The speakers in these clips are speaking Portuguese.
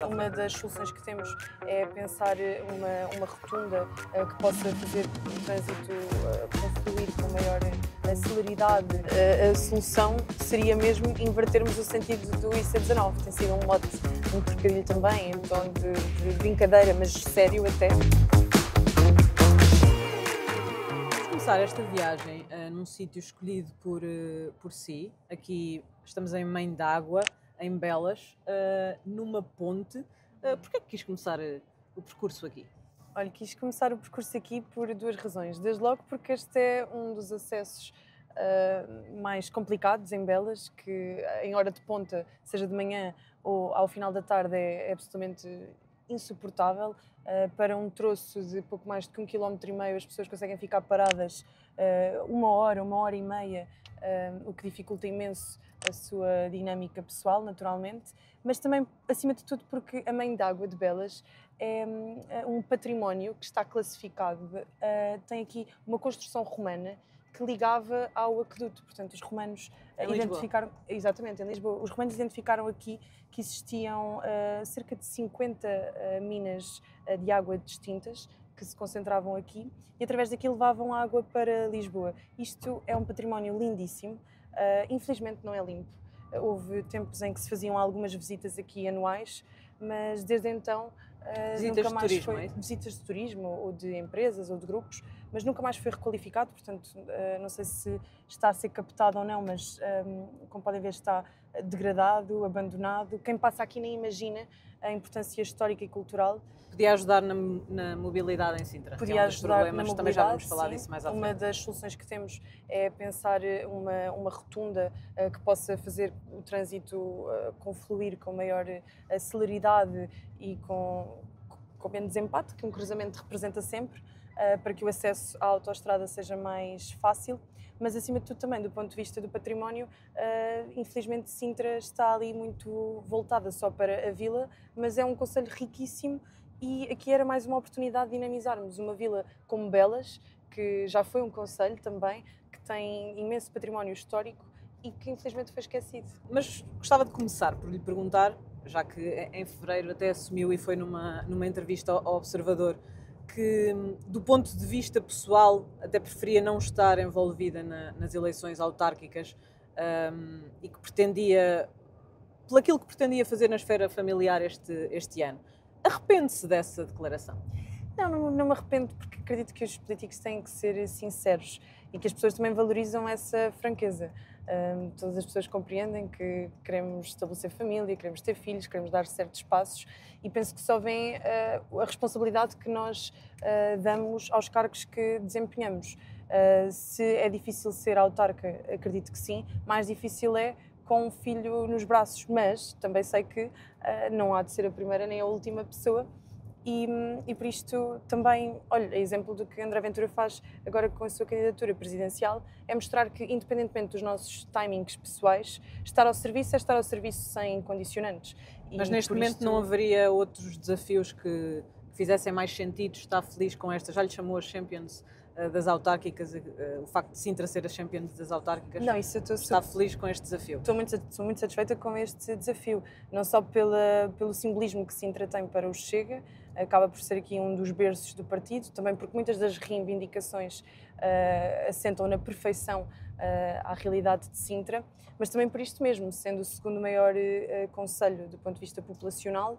Uma das soluções que temos é pensar uma rotunda que possa fazer o trânsito confluir com maior celeridade. A solução seria mesmo invertermos o sentido do IC19. Tem sido um mote, um trocadilho também, em tom de brincadeira, mas sério até. Vamos começar esta viagem num sítio escolhido por si. Aqui estamos em Mãe d'Água, em Belas, numa ponte. Porquê que quis começar o percurso aqui? Olha, quis começar o percurso aqui por duas razões. Desde logo porque este é um dos acessos mais complicados em Belas, que em hora de ponta, seja de manhã ou ao final da tarde, é absolutamente insuportável. Para um troço de pouco mais de 1,5 km, as pessoas conseguem ficar paradas 1 hora, 1 hora e meia, o que dificulta imenso a sua dinâmica pessoal, naturalmente, mas também, acima de tudo, porque a Mãe d'Água de Belas é um património que está classificado, tem aqui uma construção romana que ligava ao aqueduto. Portanto, os romanos identificaram, exatamente, em Lisboa, os romanos identificaram aqui que existiam cerca de 50 minas de água distintas que se concentravam aqui e através daqui levavam água para Lisboa. Isto é um património lindíssimo, infelizmente não é limpo. Houve tempos em que se faziam algumas visitas aqui anuais, mas desde então Visitas nunca de mais turismo, foi é isso? visitas de turismo ou de empresas ou de grupos, mas nunca mais foi requalificado. Portanto, não sei se está a ser captado ou não, mas como podem ver está degradado, abandonado. Quem passa aqui nem imagina a importância histórica e cultural. Podia ajudar na mobilidade em Sintra, que é Podia um dos ajudar na problemas, também já vamos mobilidade, falar sim. disso mais à Uma frente. das soluções que temos é pensar uma rotunda que possa fazer o trânsito confluir com maior celeridade e com menos empate, que um cruzamento representa sempre, para que o acesso à autoestrada seja mais fácil. Mas, acima de tudo, também do ponto de vista do património, infelizmente Sintra está ali muito voltada só para a vila, mas é um concelho riquíssimo e aqui era mais uma oportunidade de dinamizarmos uma vila como Belas, que já foi um concelho também, que tem imenso património histórico e que infelizmente foi esquecido. Mas gostava de começar por lhe perguntar, já que em fevereiro até assumiu e foi numa entrevista ao Observador, que do ponto de vista pessoal até preferia não estar envolvida nas eleições autárquicas, e que pretendia, por aquilo que pretendia fazer na esfera familiar este ano. Arrepende-se dessa declaração? Não me arrependo, porque acredito que os políticos têm que ser sinceros e que as pessoas também valorizam essa franqueza. Todas as pessoas compreendem que queremos estabelecer família, queremos ter filhos, queremos dar certos passos e penso que só vem a responsabilidade que nós damos aos cargos que desempenhamos. Se é difícil ser autarca, acredito que sim, mais difícil é com um filho nos braços, mas também sei que não há de ser a primeira nem a última pessoa. E por isto também, olha, exemplo do que André Ventura faz agora com a sua candidatura presidencial, é mostrar que, independentemente dos nossos timings pessoais, estar ao serviço é estar ao serviço sem condicionantes. Mas neste momento não haveria outros desafios que fizessem mais sentido? Está feliz com esta? Já lhe chamou as Champions das autárquicas, o facto de Sintra ser as Champions das autárquicas? Não, isso está feliz com este desafio? Estou muito satisfeita com este desafio, não só pelo simbolismo que Sintra tem para o Chega, acaba por ser aqui um dos berços do partido, também porque muitas das reivindicações assentam na perfeição à realidade de Sintra, mas também por isto mesmo, sendo o segundo maior concelho do ponto de vista populacional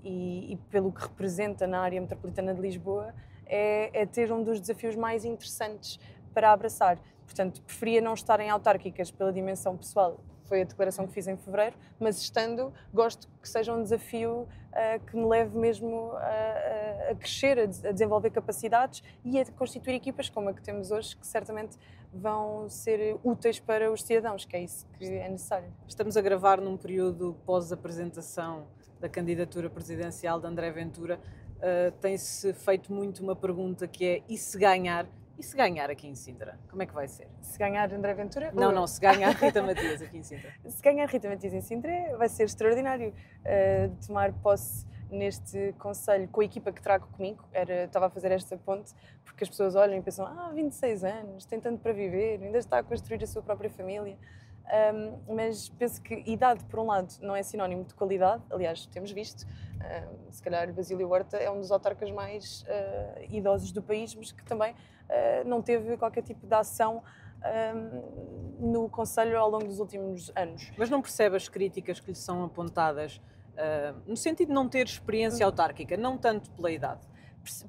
e pelo que representa na área metropolitana de Lisboa, é ter um dos desafios mais interessantes para abraçar. Portanto, preferia não estar em autárquicas pela dimensão pessoal, foi a declaração que fiz em fevereiro, mas estando, gosto que seja um desafio que me leve mesmo a crescer, a desenvolver capacidades e a constituir equipas como a que temos hoje, que certamente vão ser úteis para os cidadãos, que é isso que é necessário. Estamos a gravar num período pós-apresentação da candidatura presidencial de André Ventura. Tem-se feito muito uma pergunta que é: e se ganhar? E se ganhar aqui em Sintra, como é que vai ser? Se ganhar André Ventura? Não, se ganhar Rita Matias aqui em Sintra. Se ganhar Rita Matias em Sintra vai ser extraordinário. Tomar posse neste concelho com a equipa que trago comigo, estava a fazer esta ponte, porque as pessoas olham e pensam: 26 anos, tem tanto para viver, ainda está a construir a sua própria família. mas penso que idade, por um lado, não é sinónimo de qualidade. Aliás, temos visto, se calhar Basílio Horta é um dos autarcas mais idosos do país, mas que também não teve qualquer tipo de ação no Conselho ao longo dos últimos anos. Mas não percebe as críticas que lhe são apontadas, no sentido de não ter experiência autárquica, não tanto pela idade?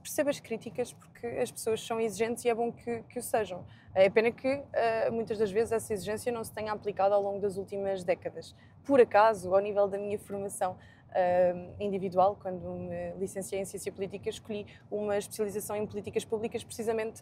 Percebo as críticas porque as pessoas são exigentes e é bom que o sejam. É pena que muitas das vezes essa exigência não se tenha aplicado ao longo das últimas décadas. Por acaso, ao nível da minha formação individual, quando me licenciei em Ciência Política, escolhi uma especialização em Políticas Públicas precisamente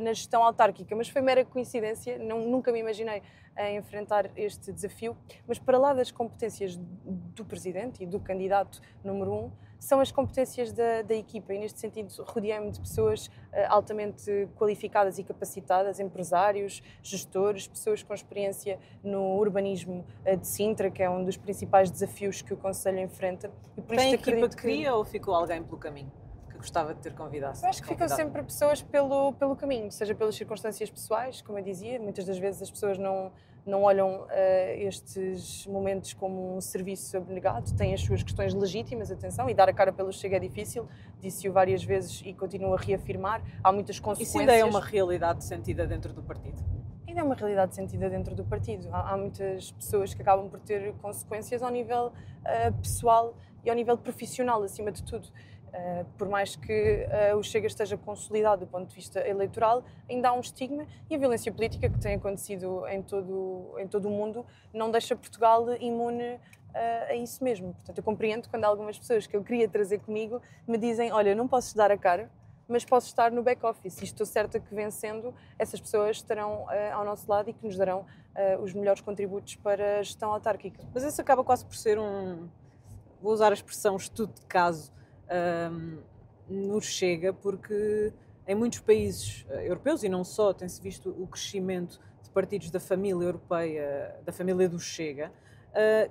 na gestão autárquica, mas foi mera coincidência, nunca me imaginei a enfrentar este desafio, mas para lá das competências do Presidente e do candidato número 1, são as competências da equipa e, neste sentido, rodeei-me de pessoas altamente qualificadas e capacitadas, empresários, gestores, pessoas com experiência no urbanismo de Sintra, que é um dos principais desafios que o Conselho enfrenta. E por Tem equipa de cria ou ficou alguém pelo caminho que gostava de ter convidado? Eu acho que ficam sempre pessoas pelo caminho, seja pelas circunstâncias pessoais, como eu dizia, muitas das vezes as pessoas não olham estes momentos como um serviço abnegado, têm as suas questões legítimas, atenção, e dar a cara pelo Chega é difícil, disse-o várias vezes e continuo a reafirmar, há muitas consequências. Isso ainda é uma realidade sentida dentro do partido? Ainda é uma realidade sentida dentro do partido. Há muitas pessoas que acabam por ter consequências ao nível pessoal e ao nível profissional, acima de tudo. Por mais que o Chega esteja consolidado do ponto de vista eleitoral, ainda há um estigma e a violência política que tem acontecido em todo o mundo não deixa Portugal imune a isso mesmo. Portanto, eu compreendo quando algumas pessoas que eu queria trazer comigo me dizem: olha, não posso dar a cara, mas posso estar no back-office e estou certa que vencendo, essas pessoas estarão ao nosso lado e que nos darão os melhores contributos para a gestão autárquica. Mas isso acaba quase por ser vou usar a expressão estudo de caso, no Chega, porque em muitos países europeus e não só, tem-se visto o crescimento de partidos da família europeia, da família do Chega,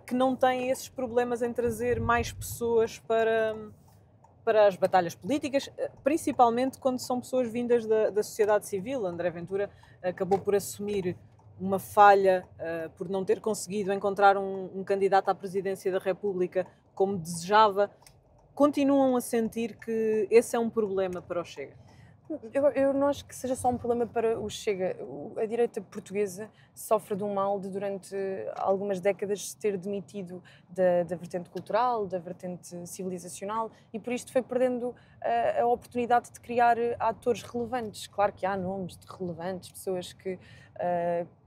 que não têm esses problemas em trazer mais pessoas para as batalhas políticas, principalmente quando são pessoas vindas da sociedade civil. André Ventura acabou por assumir uma falha por não ter conseguido encontrar um candidato à presidência da República como desejava. Continuam a sentir que esse é um problema para o Chega? Eu não acho que seja só um problema para o Chega. A direita portuguesa sofre de um mal de, durante algumas décadas, se ter demitido da vertente cultural, da vertente civilizacional, e por isto foi perdendo a oportunidade de criar atores relevantes. Claro que há nomes de relevantes, pessoas que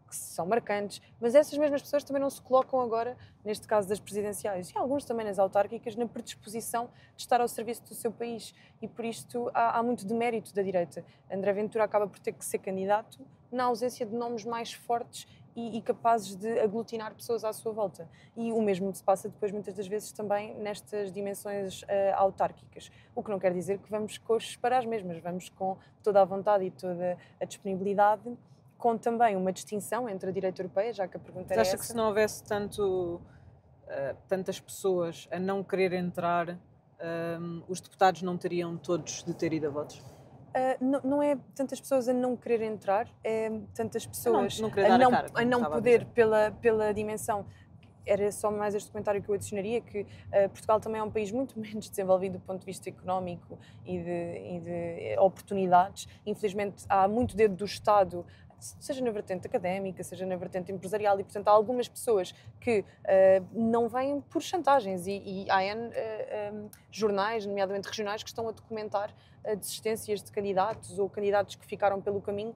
são marcantes, mas essas mesmas pessoas também não se colocam agora, neste caso das presidenciais, e alguns também nas autárquicas, na predisposição de estar ao serviço do seu país, e por isto há muito de mérito da direita. André Ventura acaba por ter que ser candidato na ausência de nomes mais fortes e capazes de aglutinar pessoas à sua volta. E o mesmo se passa depois, muitas das vezes, também nestas dimensões autárquicas. O que não quer dizer que vamos coxos para as mesmas, vamos com toda a vontade e toda a disponibilidade, com também uma distinção entre a direita europeia, já que a pergunta era essa. Acha que se não houvesse tantas pessoas a não querer entrar, os deputados não teriam todos de ter ido a votos? Não é tantas pessoas a não querer entrar, é tantas pessoas a não poder pela dimensão. Era só mais este comentário que eu adicionaria, que Portugal também é um país muito menos desenvolvido do ponto de vista económico e de oportunidades. Infelizmente há muito dedo do Estado, seja na vertente académica, seja na vertente empresarial, e portanto há algumas pessoas que não vêm por chantagens e há jornais, nomeadamente regionais, que estão a documentar desistências de candidatos ou candidatos que ficaram pelo caminho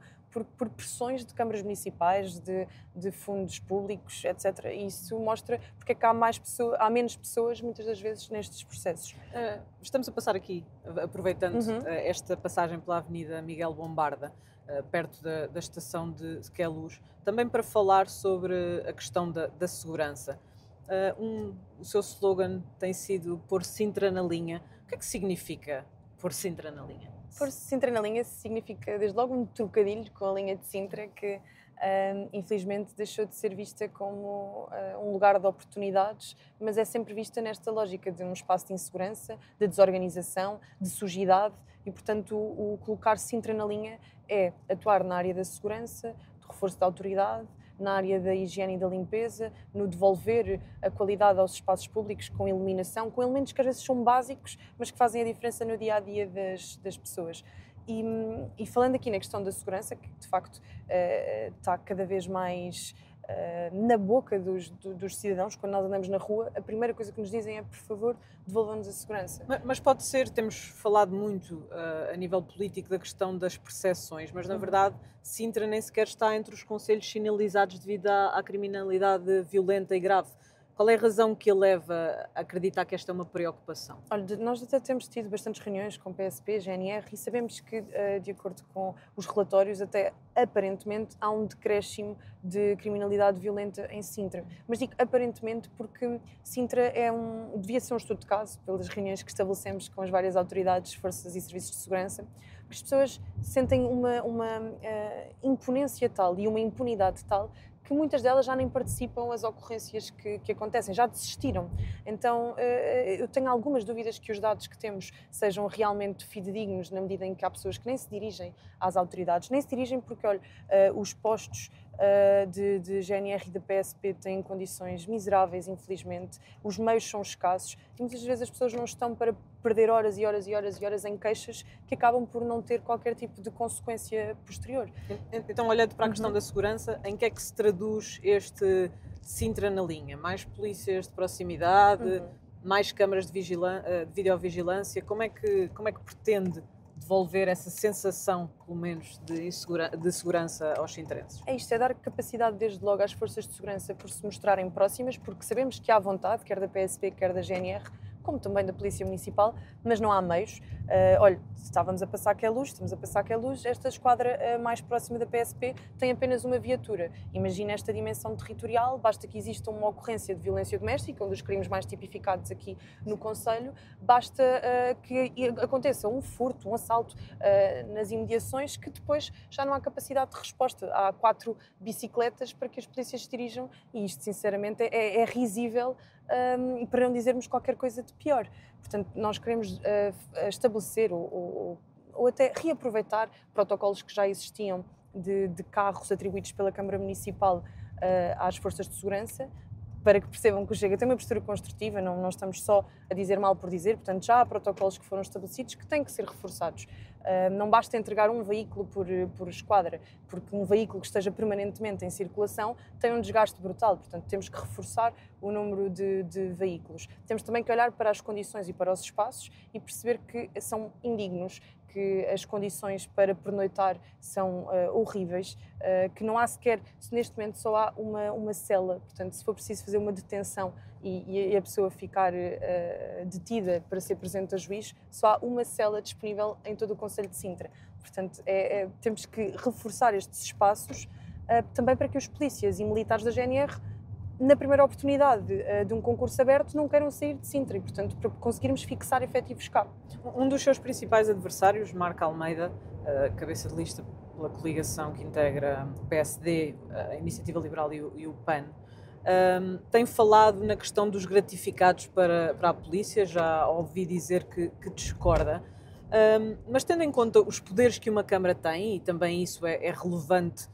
por pressões de câmaras municipais, de fundos públicos, etc. E isso mostra porque é que há menos pessoas, muitas das vezes, nestes processos. Estamos a passar aqui, aproveitando esta passagem pela Avenida Miguel Bombarda, perto da estação de Queluz, também para falar sobre a questão da segurança. O seu slogan tem sido pôr Sintra na linha. O que é que significa pôr Sintra na linha? Pôr Sintra na linha significa, desde logo, um trocadilho com a linha de Sintra, que infelizmente deixou de ser vista como um lugar de oportunidades, mas é sempre vista nesta lógica de um espaço de insegurança, de desorganização, de sujidade, e portanto o colocar Sintra na linha é atuar na área da segurança, do reforço da autoridade, na área da higiene e da limpeza, no devolver a qualidade aos espaços públicos com iluminação, com elementos que às vezes são básicos, mas que fazem a diferença no dia-a-dia das pessoas. E falando aqui na questão da segurança, que de facto está cada vez mais na boca dos cidadãos, quando nós andamos na rua, a primeira coisa que nos dizem é, por favor, devolvam-nos a segurança. Mas pode ser, temos falado muito a nível político da questão das percepções, mas na verdade Sintra nem sequer está entre os concelhos sinalizados devido à criminalidade violenta e grave. Qual é a razão que a leva a acreditar que esta é uma preocupação? Olha, nós até temos tido bastantes reuniões com PSP, GNR e sabemos que, de acordo com os relatórios, até aparentemente há um decréscimo de criminalidade violenta em Sintra. Mas digo aparentemente porque Sintra devia ser um estudo de caso, pelas reuniões que estabelecemos com as várias autoridades, forças e serviços de segurança, porque as pessoas sentem uma imponência tal e uma impunidade tal que muitas delas já nem participam as ocorrências que acontecem, já desistiram. Então, eu tenho algumas dúvidas que os dados que temos sejam realmente fidedignos, na medida em que há pessoas que nem se dirigem às autoridades, nem se dirigem porque, olha, os postos de GNR e da PSP têm condições miseráveis, infelizmente, os meios são escassos e muitas vezes as pessoas não estão para perder horas e horas e horas e horas em queixas que acabam por não ter qualquer tipo de consequência posterior. Então, olhando para a questão da segurança, em que é que se traduz este Sintra na linha? Mais polícias de proximidade, mais câmaras de videovigilância? Como é que pretende devolver essa sensação, pelo menos, de segurança aos sintrenses? É isto, é dar capacidade desde logo às forças de segurança por se mostrarem próximas, porque sabemos que há vontade, quer da PSP, quer da GNR, como também da Polícia Municipal, mas não há meios. Olha, estamos a passar que é luz, esta esquadra mais próxima da PSP tem apenas uma viatura. Imagina esta dimensão territorial, basta que exista uma ocorrência de violência doméstica, um dos crimes mais tipificados aqui no concelho, basta que aconteça um furto, um assalto nas imediações, que depois já não há capacidade de resposta. Há 4 bicicletas para que as polícias se dirijam e isto, sinceramente, é risível, para não dizermos qualquer coisa de pior. Portanto, nós queremos estabelecer ou até reaproveitar protocolos que já existiam de carros atribuídos pela Câmara Municipal às forças de segurança, para que percebam que o Chega tem uma postura construtiva, não estamos só a dizer mal por dizer, portanto já há protocolos que foram estabelecidos que têm que ser reforçados. Não basta entregar um veículo por esquadra, porque um veículo que esteja permanentemente em circulação tem um desgaste brutal, portanto temos que reforçar o número de veículos. Temos também que olhar para as condições e para os espaços e perceber que são indignos, que as condições para pernoitar são horríveis, que não há sequer, neste momento só há uma cela, portanto se for preciso fazer uma detenção e a pessoa ficar detida para ser presente a juiz, só há uma cela disponível em todo o concelho de Sintra. Portanto, temos que reforçar estes espaços também para que os polícias e militares da GNR, na primeira oportunidade de um concurso aberto, não queiram sair de Sintra e, portanto, para conseguirmos fixar efetivos cá. Um dos seus principais adversários, Marco Almeida, cabeça de lista pela coligação que integra o PSD, a Iniciativa Liberal e o PAN, tem falado na questão dos gratificados para a polícia, já ouvi dizer que discorda, mas tendo em conta os poderes que uma Câmara tem, e também isso é relevante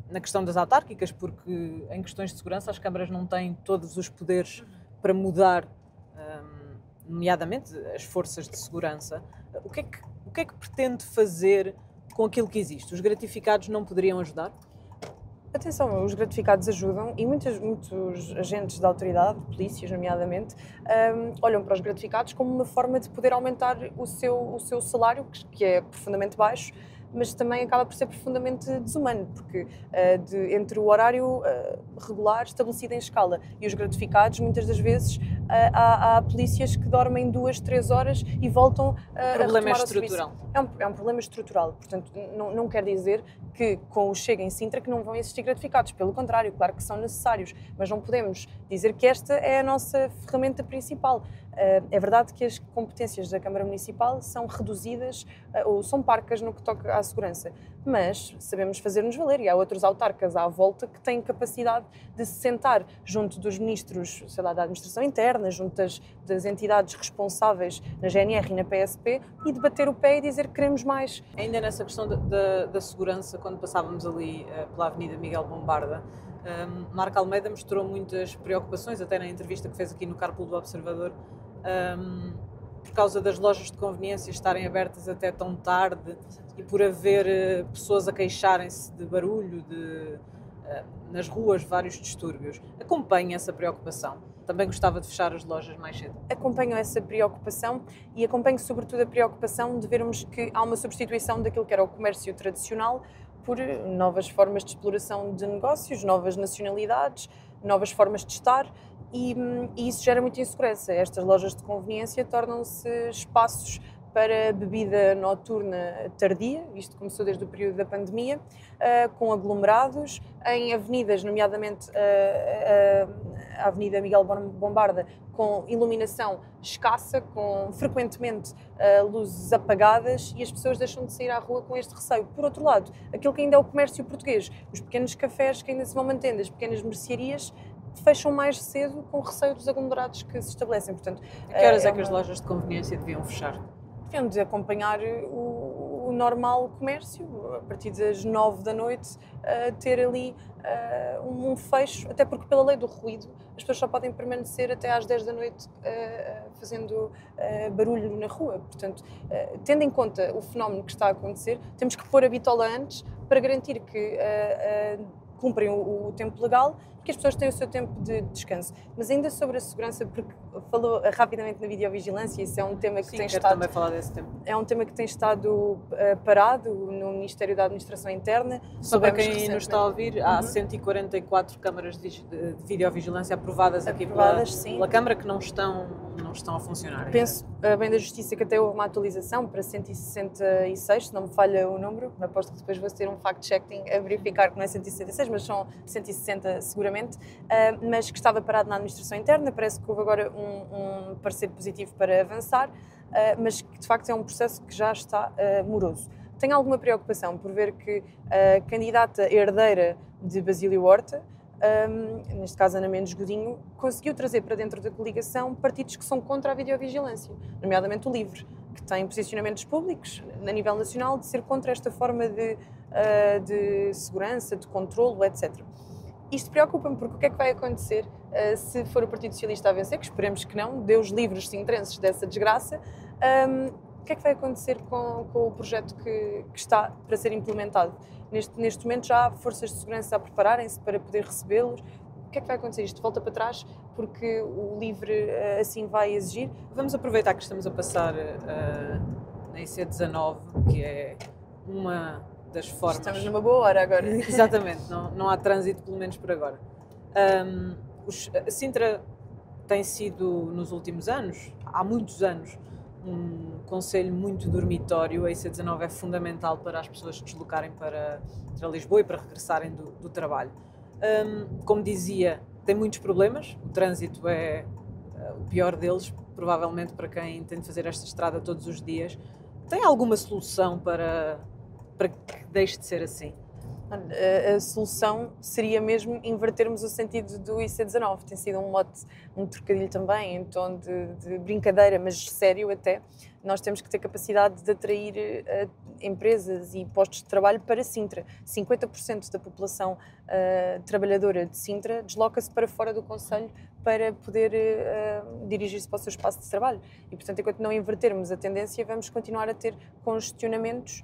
na questão das autárquicas, porque em questões de segurança as câmaras não têm todos os poderes para mudar, nomeadamente as forças de segurança. O que é que pretende fazer com aquilo que existe? Os gratificados não poderiam ajudar? Atenção, os gratificados ajudam e muitos agentes da autoridade, polícias nomeadamente, olham para os gratificados como uma forma de poder aumentar o seu salário, que é profundamente baixo, mas também acaba por ser profundamente desumano, porque entre o horário regular estabelecido em escala e os gratificados, muitas das vezes há polícias que dormem 2, 3 horas e voltam a problema estrutural. É um problema estrutural, portanto não quer dizer que com o Chega em Sintra que não vão existir gratificados, pelo contrário, claro que são necessários, mas não podemos dizer que esta é a nossa ferramenta principal. É verdade que as competências da Câmara Municipal são reduzidas ou são parcas no que toca à segurança, mas sabemos fazer-nos valer e há outros autarcas à volta que têm capacidade de se sentar junto dos ministros, sei lá, da administração interna, junto das entidades responsáveis na GNR e na PSP e de bater o pé e dizer que queremos mais. Ainda nessa questão da segurança, quando passávamos ali pela Avenida Miguel Bombarda, Marco Almeida mostrou muitas preocupações, até na entrevista que fez aqui no Carpool do Observador, por causa das lojas de conveniência estarem abertas até tão tarde e por haver pessoas a queixarem-se de barulho, nas ruas, vários distúrbios. Acompanha essa preocupação? Também gostava de fechar as lojas mais cedo? Acompanho essa preocupação e acompanho sobretudo a preocupação de vermos que há uma substituição daquilo que era o comércio tradicional por novas formas de exploração de negócios, novas nacionalidades, novas formas de estar e isso gera muita insegurança. Estas lojas de conveniência tornam-se espaços para bebida noturna tardia, isto começou desde o período da pandemia, com aglomerados em avenidas, nomeadamente a Avenida Miguel Bombarda, com iluminação escassa, com frequentemente luzes apagadas e as pessoas deixam de sair à rua com este receio. Por outro lado, aquilo que ainda é o comércio português, os pequenos cafés que ainda se vão mantendo, as pequenas mercearias, fecham mais cedo com receio dos aglomerados que se estabelecem. Portanto, a que horas é que as lojas de conveniência deviam fechar? Deviam de acompanhar o normal comércio, a partir das 9 da noite, ter ali um fecho, até porque pela lei do ruído as pessoas só podem permanecer até às 10 da noite fazendo barulho na rua. Portanto, tendo em conta o fenómeno que está a acontecer, temos que pôr a bitola antes para garantir que cumprem o tempo legal e que as pessoas têm o seu tempo de descanso. Mas ainda sobre a segurança, porque falou rapidamente na videovigilância, isso é um tema que tem estado... também falar desse tema. É um tema que tem estado parado no Ministério da Administração Interna. Só para quem nos está a ouvir, há 144 câmaras de videovigilância aprovadas aqui pela Câmara que não estão a funcionar. Penso, bem da Justiça, que até houve uma atualização para 166, se não me falha o número, aposto que depois vou ter um fact-checking a verificar que não é 166, mas são 160 seguramente, mas que estava parado na Administração Interna. Parece que houve agora um parecer positivo para avançar, mas que de facto é um processo que já está moroso. Tenho alguma preocupação por ver que a candidata herdeira de Basílio Horta, neste caso Ana Mendes Godinho, conseguiu trazer para dentro da coligação partidos que são contra a videovigilância, nomeadamente o LIVRE, que tem posicionamentos públicos a nível nacional de ser contra esta forma de segurança, de controlo, etc. Isto preocupa-me porque o que é que vai acontecer se for o Partido Socialista a vencer, que esperemos que não, Deus livre os sintrenses dessa desgraça, o que é que vai acontecer com o projeto que está para ser implementado? Neste momento já há forças de segurança a prepararem-se para poder recebê-los. O que é que vai acontecer? Isto volta para trás porque o LIVRE assim vai exigir. Vamos aproveitar que estamos a passar na IC19, que é uma das formas... Estamos numa boa hora agora. Exatamente, não há trânsito, pelo menos por agora. A Sintra tem sido, nos últimos anos, há muitos anos, um concelho muito dormitório. A IC19 é fundamental para as pessoas se deslocarem para Lisboa e para regressarem do trabalho. Como dizia, tem muitos problemas, o trânsito é o pior deles, provavelmente para quem tem de fazer esta estrada todos os dias. Tem alguma solução para que deixe de ser assim? A solução seria mesmo invertermos o sentido do IC19. Tem sido um mote, um trocadilho também, em tom de brincadeira, mas sério até. Nós temos que ter capacidade de atrair empresas e postos de trabalho para Sintra. 50% da população trabalhadora de Sintra desloca-se para fora do concelho para poder dirigir-se para o seu espaço de trabalho. E, portanto, enquanto não invertermos a tendência, vamos continuar a ter congestionamentos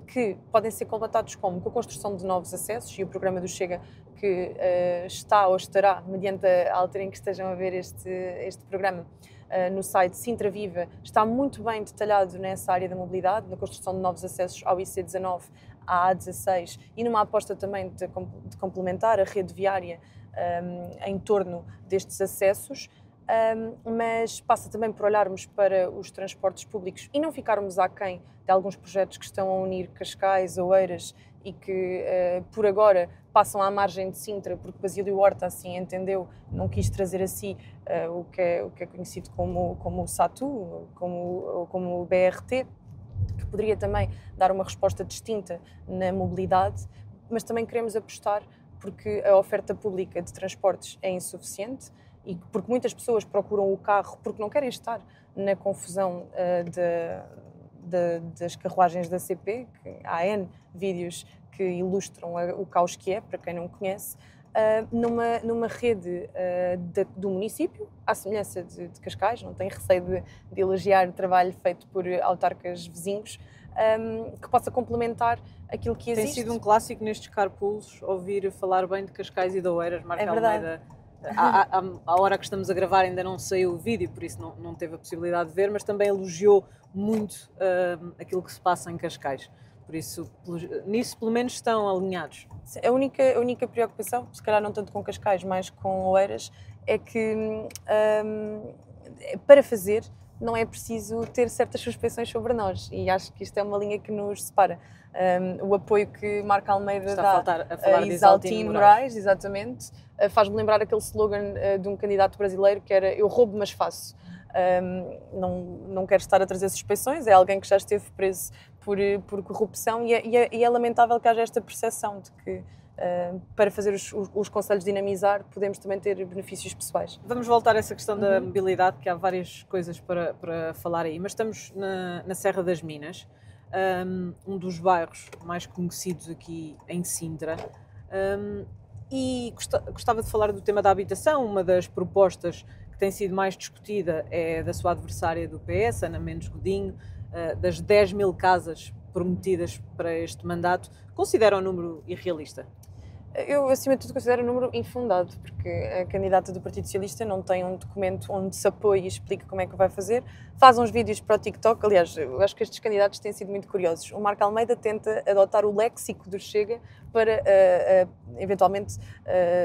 que podem ser colmatados como com a construção de novos acessos, e o programa do Chega que está ou estará, mediante a altura em que estejam a ver este programa, no site Sintra Viva, está muito bem detalhado nessa área da mobilidade, na construção de novos acessos ao IC19, à A16 e numa aposta também de complementar a rede viária em torno destes acessos. Mas passa também por olharmos para os transportes públicos e não ficarmos aquém de alguns projetos que estão a unir Cascais, Oeiras e que por agora passam à margem de Sintra, porque Basílio Horta assim entendeu, não quis trazer a si o que é conhecido como o SATU, como o BRT, que que poderia também dar uma resposta distinta na mobilidade, mas também queremos apostar porque a oferta pública de transportes é insuficiente e porque muitas pessoas procuram o carro porque não querem estar na confusão das carruagens da CP, que há N vídeos que ilustram o caos que é, para quem não conhece, numa rede do município, à semelhança de Cascais, não tenho receio de elogiar o trabalho feito por autarcas vizinhos, que possa complementar aquilo que existe. Tem sido um clássico nestes carpools ouvir falar bem de Cascais e de Oeiras. Marco Almeida, à hora que estamos a gravar ainda não saiu o vídeo, por isso não teve a possibilidade de ver, mas também elogiou muito aquilo que se passa em Cascais. Por isso, nisso pelo menos estão alinhados. A única preocupação, se calhar não tanto com Cascais, mas com Oeiras, é que para fazer não é preciso ter certas suspeições sobre nós, e acho que isto é uma linha que nos separa. O apoio que Marco Almeida dá a Isaltino Moraes, exatamente, faz-me lembrar aquele slogan de um candidato brasileiro que era "eu roubo mas faço". Não quero estar a trazer suspeições, é alguém que já esteve preso por corrupção e é lamentável que haja esta percepção de que para fazer os concelhos dinamizar podemos também ter benefícios pessoais. Vamos voltar a essa questão da mobilidade, que há várias coisas para falar aí, mas estamos na Serra das Minas, um dos bairros mais conhecidos aqui em Sintra, e gostava de falar do tema da habitação. Uma das propostas que tem sido mais discutida é da sua adversária do PS, Ana Mendes Godinho, das 10.000 casas prometidas para este mandato. Considera o número irrealista? Eu, acima de tudo, considero o número infundado, porque a candidata do Partido Socialista não tem um documento onde se apoie e explique como é que vai fazer. Faz uns vídeos para o TikTok. Aliás, eu acho que estes candidatos têm sido muito curiosos. O Marco Almeida tenta adotar o léxico do Chega para, eventualmente,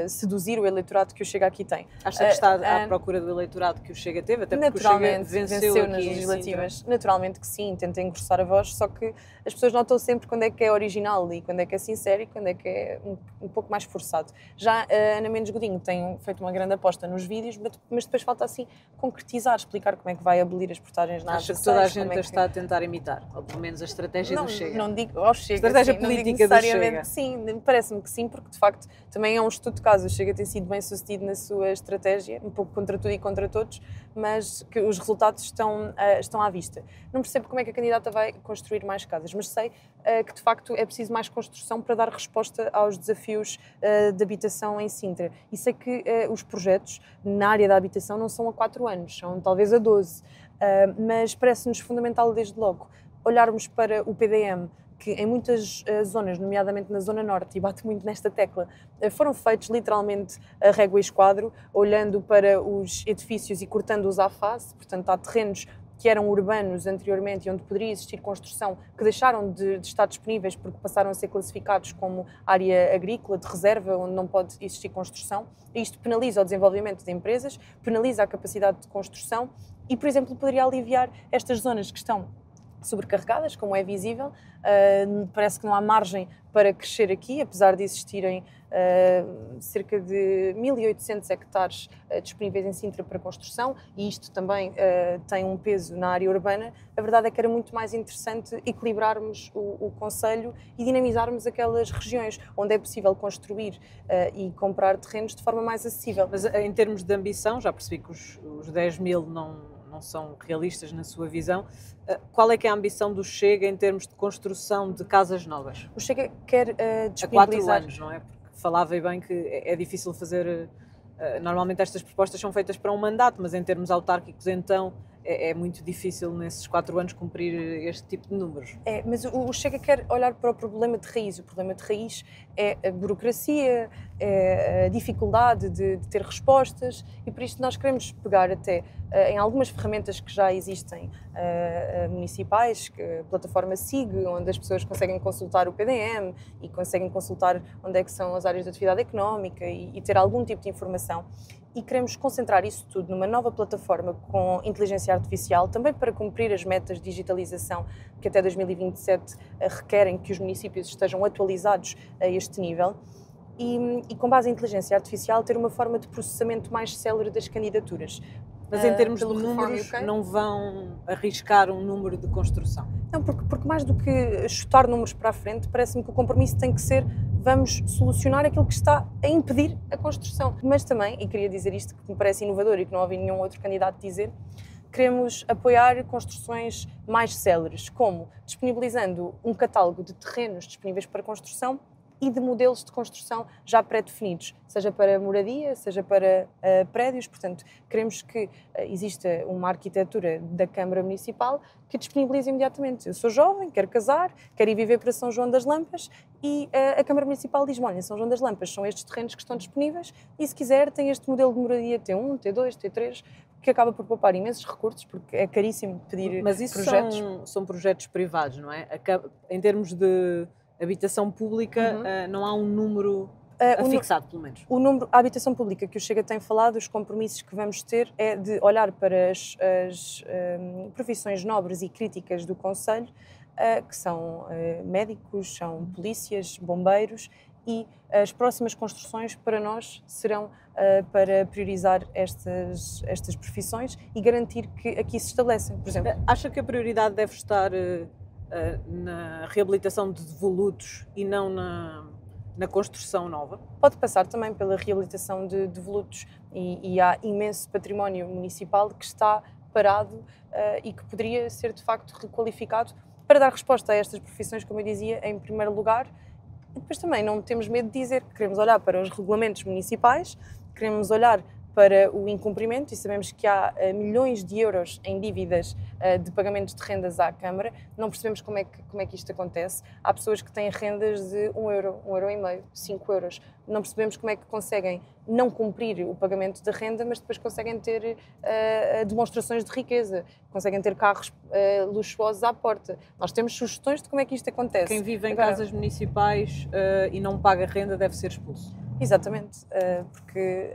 seduzir o eleitorado que o Chega aqui tem. Acha que está à procura do eleitorado que o Chega teve? Até porque o Chega venceu nas legislativas. Naturalmente que sim, tenta engrossar a voz, só que as pessoas notam sempre quando é que é original e quando é que é sincero e quando é que é um pouco mais forçado. Já a Ana Mendes Godinho tem feito uma grande aposta nos vídeos, mas depois falta assim concretizar, explicar como é que vai abolir as portagens na Acho que toda a gente está a tentar imitar, ou pelo menos a estratégia do Chega. Não digo ao Chega, estratégia sim, política do Chega. Sim, parece-me que sim, porque de facto também é um estudo de caso. O Chega tem sido bem sucedido na sua estratégia, um pouco contra tudo e contra todos, mas que os resultados estão à vista. Não percebo como é que a candidata vai construir mais casas, mas sei que de facto é preciso mais construção para dar resposta aos desafios de habitação em Sintra. E sei que os projetos na área da habitação não são a 4 anos, são talvez a 12, mas parece-nos fundamental desde logo olharmos para o PDM, que em muitas zonas, nomeadamente na Zona Norte, e bate muito nesta tecla, foram feitos literalmente a régua e esquadro, olhando para os edifícios e cortando-os à face. Portanto, há terrenos que eram urbanos anteriormente e onde poderia existir construção, que deixaram de estar disponíveis porque passaram a ser classificados como área agrícola de reserva, onde não pode existir construção. Isto penaliza o desenvolvimento de empresas, penaliza a capacidade de construção e, por exemplo, poderia aliviar estas zonas que estão sobrecarregadas, como é visível. Parece que não há margem para crescer aqui, apesar de existirem cerca de 1.800 hectares disponíveis em Sintra para construção, e isto também tem um peso na área urbana. A verdade é que era muito mais interessante equilibrarmos o concelho e dinamizarmos aquelas regiões onde é possível construir e comprar terrenos de forma mais acessível. Mas em termos de ambição, já percebi que os 10.000 não são realistas na sua visão. Qual é que é a ambição do Chega em termos de construção de casas novas? O Chega quer Há disponibilizar... 4 anos, não é? Porque falava bem que é difícil fazer... Normalmente estas propostas são feitas para um mandato, mas em termos autárquicos então é muito difícil nesses 4 anos cumprir este tipo de números. Mas o Chega quer olhar para o problema de raiz. O problema de raiz é a burocracia, é a dificuldade de ter respostas, e por isso nós queremos pegar até em algumas ferramentas que já existem municipais, a plataforma SIG, onde as pessoas conseguem consultar o PDM e conseguem consultar onde é que são as áreas de atividade económica e ter algum tipo de informação. E queremos concentrar isso tudo numa nova plataforma com inteligência artificial, também para cumprir as metas de digitalização que até 2027 requerem que os municípios estejam atualizados a este nível. E com base em inteligência artificial ter uma forma de processamento mais célere das candidaturas. Mas em termos de números, não vão arriscar um número de construção? Não, porque mais do que chutar números para a frente, parece-me que o compromisso tem que ser vamos solucionar aquilo que está a impedir a construção. Mas também, e queria dizer isto que me parece inovador e que não ouvi nenhum outro candidato dizer, queremos apoiar construções mais céleres, como disponibilizando um catálogo de terrenos disponíveis para construção e de modelos de construção já pré-definidos, seja para moradia, seja para prédios. Portanto, queremos que exista uma arquitetura da Câmara Municipal que disponibilize imediatamente. Eu sou jovem, quero casar, quero ir viver para São João das Lampas e a Câmara Municipal diz-me, olha, São João das Lampas são estes terrenos que estão disponíveis e se quiser tem este modelo de moradia T1, T2, T3, que acaba por poupar imensos recursos, porque é caríssimo pedir Mas isso projetos. São projetos privados, não é? Em termos de habitação pública, não há um número fixado, pelo menos. A habitação pública que o Chega tem falado, os compromissos que vamos ter é de olhar para as profissões nobres e críticas do Conselho, que são médicos, são polícias, bombeiros, e as próximas construções para nós serão para priorizar estas profissões e garantir que aqui se estabelecem, por exemplo. Acha que a prioridade deve estar na reabilitação de devolutos e não na construção nova? Pode passar também pela reabilitação de devolutos e há imenso património municipal que está parado e que poderia ser de facto requalificado para dar resposta a estas profissões, como eu dizia, em primeiro lugar. E depois também não temos medo de dizer que queremos olhar para os regulamentos municipais, queremos olhar para o incumprimento e sabemos que há milhões de euros em dívidas de pagamentos de rendas à Câmara. Não percebemos como é que isto acontece. Há pessoas que têm rendas de 1 euro, 1,5 €, 5 euros. Não percebemos como é que conseguem não cumprir o pagamento da renda, mas depois conseguem ter demonstrações de riqueza, conseguem ter carros luxuosos à porta. Nós temos sugestões de como é que isto acontece. Quem vive em casas municipais e não paga renda deve ser expulso. Exatamente, porque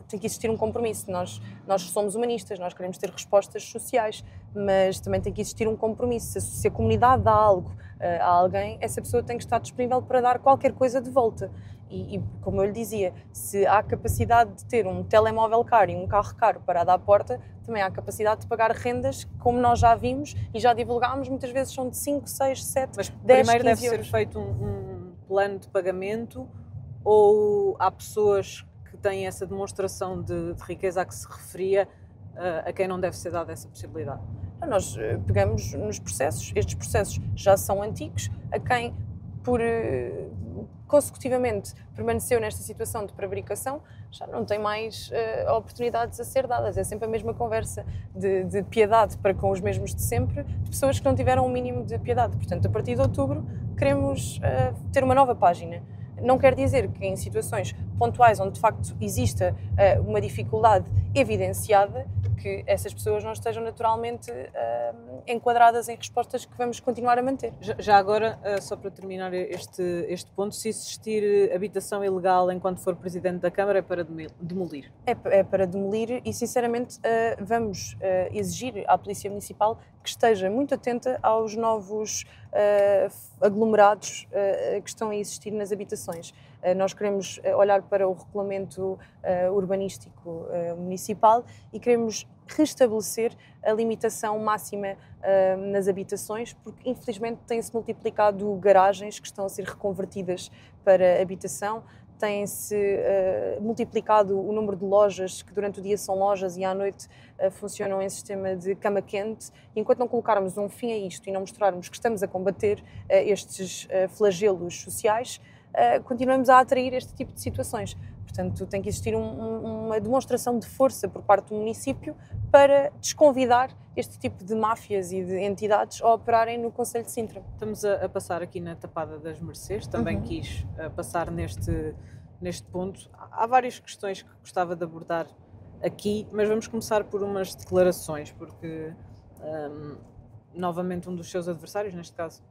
tem que existir um compromisso. Nós somos humanistas, nós queremos ter respostas sociais, mas também tem que existir um compromisso. Se a comunidade dá algo a alguém, essa pessoa tem que estar disponível para dar qualquer coisa de volta. E como eu lhe dizia, se há capacidade de ter um telemóvel caro e um carro caro parado à porta, também há capacidade de pagar rendas, como nós já vimos e já divulgámos, muitas vezes são de 5, 6, 7, mas 10, primeiro 15 deve euros. ser feito um plano de pagamento, ou há pessoas que têm essa demonstração de riqueza a que se referia, a quem não deve ser dada essa possibilidade? Nós pegamos nos processos, estes processos já são antigos, a quem por consecutivamente permaneceu nesta situação de prevaricação, já não tem mais oportunidades a ser dadas. É sempre a mesma conversa de piedade para com os mesmos de sempre, de pessoas que não tiveram um mínimo de piedade. Portanto, a partir de outubro, queremos ter uma nova página. Não quer dizer que em situações pontuais onde de facto exista uma dificuldade evidenciada, que essas pessoas não estejam naturalmente enquadradas em respostas que vamos continuar a manter. Já agora, só para terminar este ponto, se existir habitação ilegal enquanto for Presidente da Câmara é para demolir? É para demolir e sinceramente vamos exigir à Polícia Municipal que esteja muito atenta aos novos aglomerados que estão a existir nas habitações. Nós queremos olhar para o regulamento urbanístico municipal e queremos restabelecer a limitação máxima nas habitações, porque infelizmente tem-se multiplicado garagens que estão a ser reconvertidas para habitação, tem-se multiplicado o número de lojas que durante o dia são lojas e à noite funcionam em sistema de cama quente. E enquanto não colocarmos um fim a isto e não mostrarmos que estamos a combater estes flagelos sociais, continuamos a atrair este tipo de situações. Portanto, tem que existir uma demonstração de força por parte do município para desconvidar este tipo de máfias e de entidades a operarem no Concelho de Sintra. Estamos a passar aqui na Tapada das Mercês, também quis passar neste ponto. Há várias questões que gostava de abordar aqui, mas vamos começar por umas declarações, porque novamente um dos seus adversários, neste caso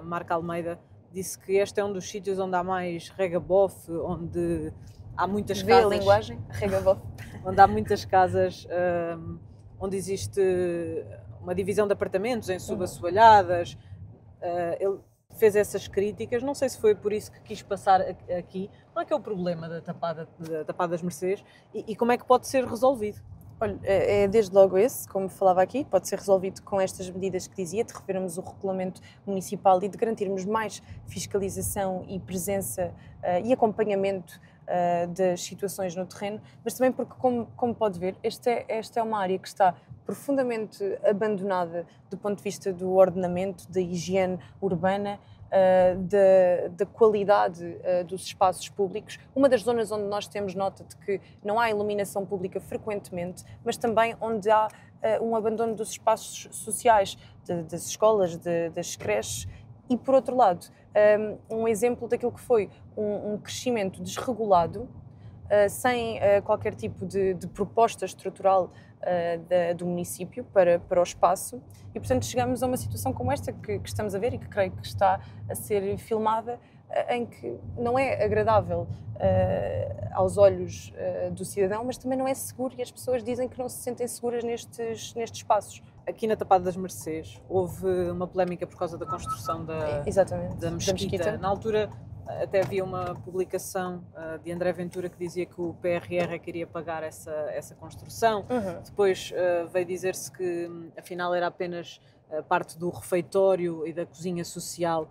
Marco Almeida, disse que este é um dos sítios onde há mais regabof, onde há muitas casas... Vê a linguagem? Regabof. Onde há muitas casas, onde existe uma divisão de apartamentos em subassoalhadas. Ele fez essas críticas, não sei se foi por isso que quis passar aqui. Qual é que é o problema da Tapada das Mercês e como é que pode ser resolvido? Olha, é desde logo esse, como falava aqui, pode ser resolvido com estas medidas que dizia, de revermos o regulamento municipal e de garantirmos mais fiscalização e presença e acompanhamento das situações no terreno, mas também porque, como pode ver, esta é uma área que está profundamente abandonada do ponto de vista do ordenamento, da higiene urbana, da qualidade dos espaços públicos. Uma das zonas onde nós temos nota de que não há iluminação pública frequentemente, mas também onde há um abandono dos espaços sociais, das escolas, das creches. E, por outro lado, um exemplo daquilo que foi um crescimento desregulado, sem qualquer tipo de proposta estrutural do município para o espaço, e portanto chegamos a uma situação como esta que estamos a ver e que creio que está a ser filmada, em que não é agradável aos olhos do cidadão, mas também não é seguro, e as pessoas dizem que não se sentem seguras nestes espaços. Aqui na Tapada das Mercês houve uma polémica por causa da construção da mesquita. Na altura até havia uma publicação de André Ventura que dizia que o PRR queria pagar essa construção. Depois veio dizer-se que afinal era apenas parte do refeitório e da cozinha social.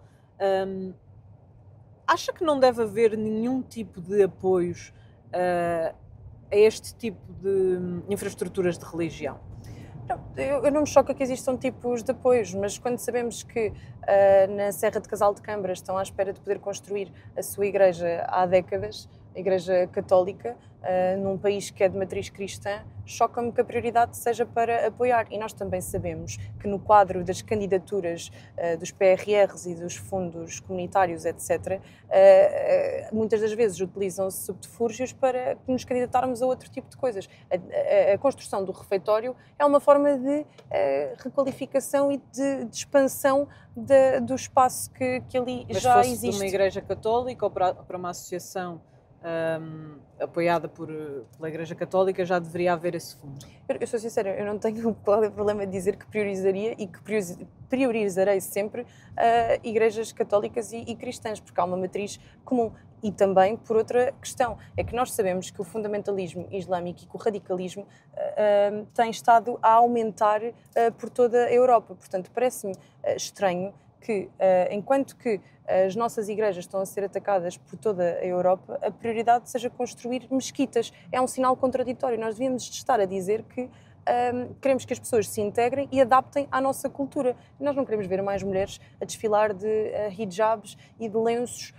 Acha que não deve haver nenhum tipo de apoios a este tipo de infraestruturas de religião? Eu não me choca que existam tipos de apoios, mas quando sabemos que na Serra de Casal de Câmara estão à espera de poder construir a sua igreja há décadas, a Igreja Católica, num país que é de matriz cristã, choca-me que a prioridade seja para apoiar. E nós também sabemos que no quadro das candidaturas dos PRRs e dos fundos comunitários, etc., muitas das vezes utilizam-se subterfúgios para nos candidatarmos a outro tipo de coisas. A construção do refeitório é uma forma de requalificação e de expansão do espaço que ali mas já fosse existe. De uma igreja católica ou para uma associação apoiada pela Igreja Católica, já deveria haver esse fundo? Eu sou sincera, eu não tenho problema de dizer que priorizaria e que priorizarei sempre igrejas católicas e cristãs, porque há uma matriz comum. E também por outra questão, é que nós sabemos que o fundamentalismo islâmico e que o radicalismo têm estado a aumentar por toda a Europa. Portanto, parece-me estranho que, enquanto que as nossas igrejas estão a ser atacadas por toda a Europa, a prioridade seja construir mesquitas. É um sinal contraditório. Nós devíamos estar a dizer que queremos que as pessoas se integrem e adaptem à nossa cultura. Nós não queremos ver mais mulheres a desfilar de hijabs e de lenços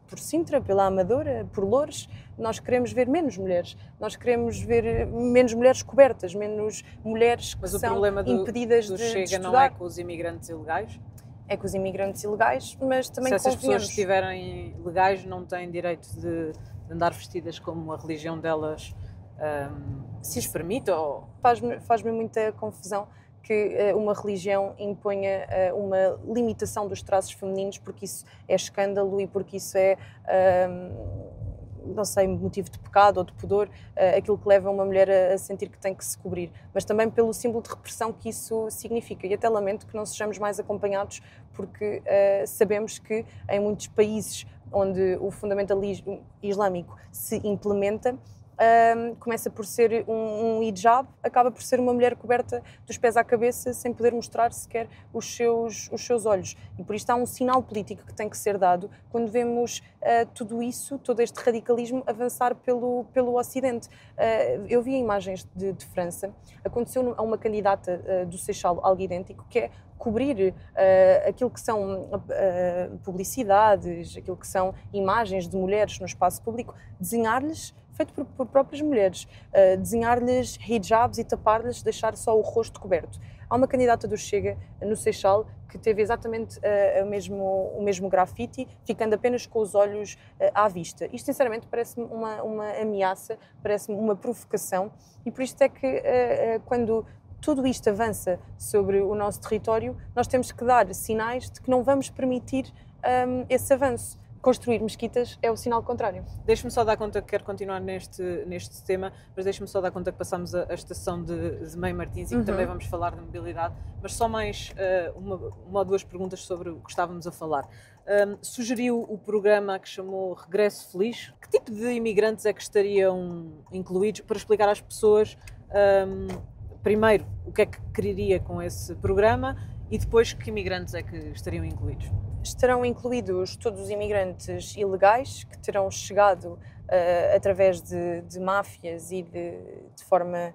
por Sintra, pela Amadora, por Loures. Nós queremos ver menos mulheres. Nós queremos ver menos mulheres cobertas, menos mulheres que são impedidas de estudar. Mas o problema do Chega não é com os imigrantes ilegais? É com os imigrantes ilegais, mas também se essas pessoas estiverem legais não têm direito de andar vestidas como a religião delas se lhes permite? Ou... Faz-me muita confusão que uma religião imponha uma limitação dos traços femininos, porque isso é escândalo e porque isso é, não sei, motivo de pecado ou de pudor, aquilo que leva uma mulher a sentir que tem que se cobrir, mas também pelo símbolo de repressão que isso significa. E até lamento que não sejamos mais acompanhados, porque sabemos que em muitos países onde o fundamentalismo islâmico se implementa, começa por ser um hijab, acaba por ser uma mulher coberta dos pés à cabeça sem poder mostrar sequer os seus olhos. E por isto há um sinal político que tem que ser dado quando vemos tudo isso, todo este radicalismo avançar pelo Ocidente. Eu vi imagens de França, aconteceu a uma candidata do Seixal algo idêntico, que é cobrir aquilo que são publicidades, aquilo que são imagens de mulheres no espaço público, desenhar-lhes, feito por próprias mulheres, desenhar-lhes hijabs e tapar-lhes, deixar só o rosto coberto. Há uma candidata do Chega, no Seixal, que teve exatamente o mesmo grafite, ficando apenas com os olhos à vista. Isto, sinceramente, parece-me uma ameaça, parece-me uma provocação, e por isto é que, quando tudo isto avança sobre o nosso território, nós temos que dar sinais de que não vamos permitir esse avanço. construir mesquitas é o sinal contrário. Deixe-me só dar conta que quero continuar neste tema, mas deixe-me só dar conta que passamos a estação de Meio Martins e que também vamos falar de mobilidade, mas só mais uma ou duas perguntas sobre o que estávamos a falar. Sugeriu o programa que chamou Regresso Feliz. Que tipo de imigrantes é que estariam incluídos? Para explicar às pessoas, primeiro, o que é que quereria com esse programa e depois que imigrantes é que estariam incluídos? Estarão incluídos todos os imigrantes ilegais que terão chegado através de máfias e de forma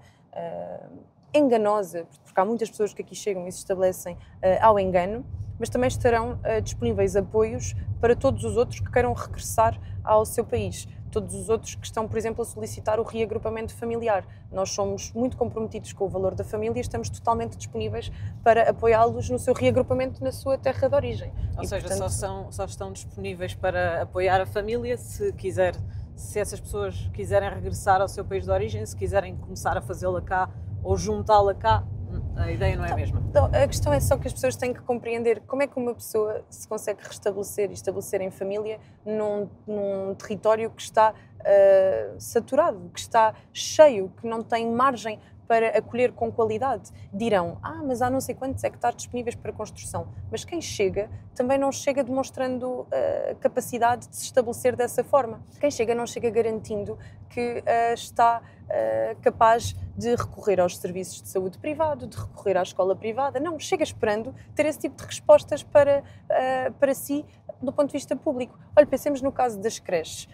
enganosa, porque há muitas pessoas que aqui chegam e se estabelecem ao engano, mas também estarão disponíveis apoios para todos os outros que queiram regressar ao seu país. Todos os outros que estão, por exemplo, a solicitar o reagrupamento familiar. Nós somos muito comprometidos com o valor da família e estamos totalmente disponíveis para apoiá-los no seu reagrupamento na sua terra de origem. Ou seja, portanto, só estão disponíveis para apoiar a família se essas pessoas quiserem regressar ao seu país de origem, se quiserem começar a fazê-la cá ou juntá-la cá, a ideia não é a mesma. Então, a questão é só que as pessoas têm que compreender como é que uma pessoa se consegue restabelecer e estabelecer em família num território que está saturado, que está cheio, que não tem margem para acolher com qualidade. Dirão, mas há não sei quantos hectares disponíveis para construção. Mas quem chega também não chega demonstrando capacidade de se estabelecer dessa forma. Quem chega não chega garantindo que está capaz de recorrer aos serviços de saúde privado, de recorrer à escola privada. Não, chega esperando ter esse tipo de respostas para si do ponto de vista público. Olha, pensemos no caso das creches.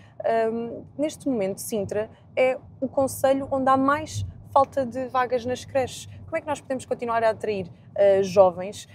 Neste momento, Sintra é o concelho onde há mais falta de vagas nas creches. Como é que nós podemos continuar a atrair jovens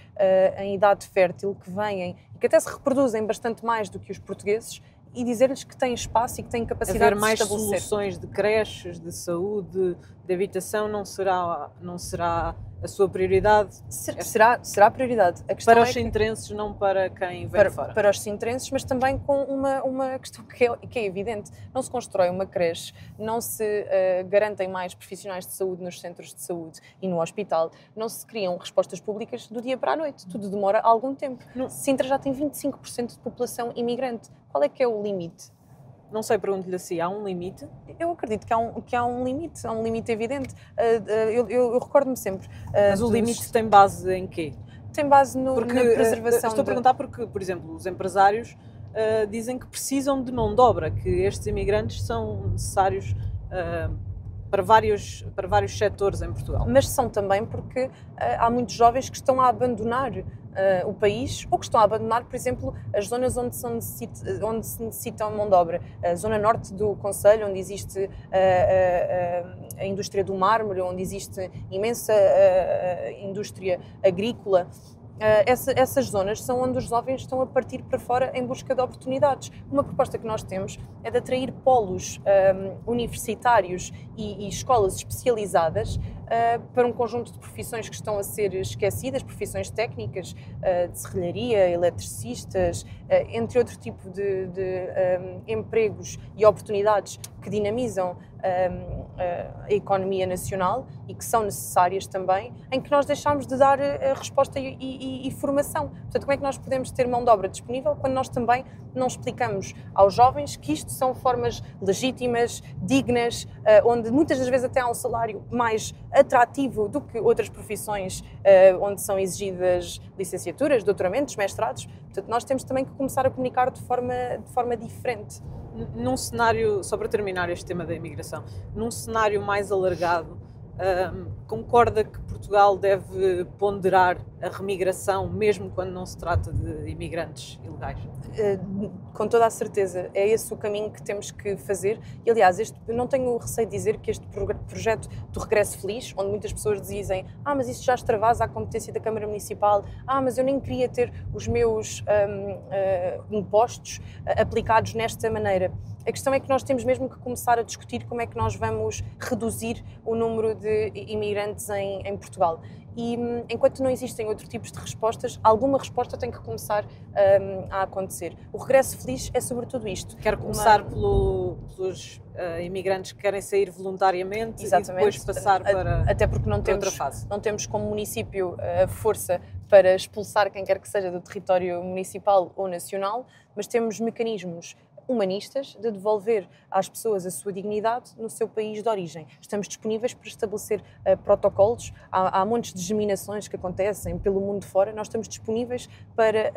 em idade fértil que vêm e que até se reproduzem bastante mais do que os portugueses e dizer-lhes que têm espaço e que têm capacidade de se estabelecer? Haver mais soluções de creches, de saúde, de habitação não será a sua prioridade? Será a prioridade. A questão para os sintrenses, não para quem vem de fora? Para os sintrenses, mas também com uma questão que é evidente. Não se constrói uma creche, não se garantem mais profissionais de saúde nos centros de saúde e no hospital, não se criam respostas públicas do dia para a noite. Tudo demora algum tempo. Sintra já tem 25% de população imigrante. Qual é que é o limite? Não sei, pergunto-lhe assim, há um limite? Eu acredito que há um limite evidente. Eu recordo-me sempre. Mas o limite tem base em quê? Tem base na preservação. Estou a perguntar porque, por exemplo, os empresários dizem que precisam de mão de obra, que estes imigrantes são necessários para vários setores em Portugal. Mas são também porque há muitos jovens que estão a abandonar o país ou que estão a abandonar, por exemplo, as zonas onde se necessita mão de obra. A zona norte do concelho, onde existe a indústria do mármore, onde existe imensa indústria agrícola. Essas zonas são onde os jovens estão a partir para fora em busca de oportunidades. Uma proposta que nós temos é de atrair polos universitários e escolas especializadas para um conjunto de profissões que estão a ser esquecidas, profissões técnicas, de serralharia, eletricistas, entre outro tipo de empregos e oportunidades que dinamizam a economia nacional e que são necessárias também, em que nós deixamos de dar resposta e formação. Portanto, como é que nós podemos ter mão de obra disponível quando nós também não explicamos aos jovens que isto são formas legítimas, dignas, onde muitas das vezes até há um salário mais atrativo do que outras profissões onde são exigidas licenciaturas, doutoramentos, mestrados. Portanto, nós temos também que começar a comunicar de forma diferente. Num cenário, só para terminar este tema da imigração, num cenário mais alargado, concorda que Portugal deve ponderar a remigração mesmo quando não se trata de imigrantes ilegais? Com toda a certeza, é esse o caminho que temos que fazer e aliás, eu não tenho receio de dizer que este projeto do Regresso Feliz, onde muitas pessoas dizem mas isso já extravasa a competência da Câmara Municipal, mas eu nem queria ter os meus impostos aplicados nesta maneira. A questão é que nós temos mesmo que começar a discutir como é que nós vamos reduzir o número de imigrantes em Portugal. E enquanto não existem outros tipos de respostas, alguma resposta tem que começar a acontecer. O Regresso Feliz é sobretudo isto. Quero começar pelos imigrantes que querem sair voluntariamente. Exatamente. E depois passar para até porque outra fase. Não temos como município força para expulsar quem quer que seja do território municipal ou nacional, mas temos mecanismos humanistas de devolver às pessoas a sua dignidade no seu país de origem. Estamos disponíveis para estabelecer protocolos. Há montes de germinações que acontecem pelo mundo fora. Nós estamos disponíveis para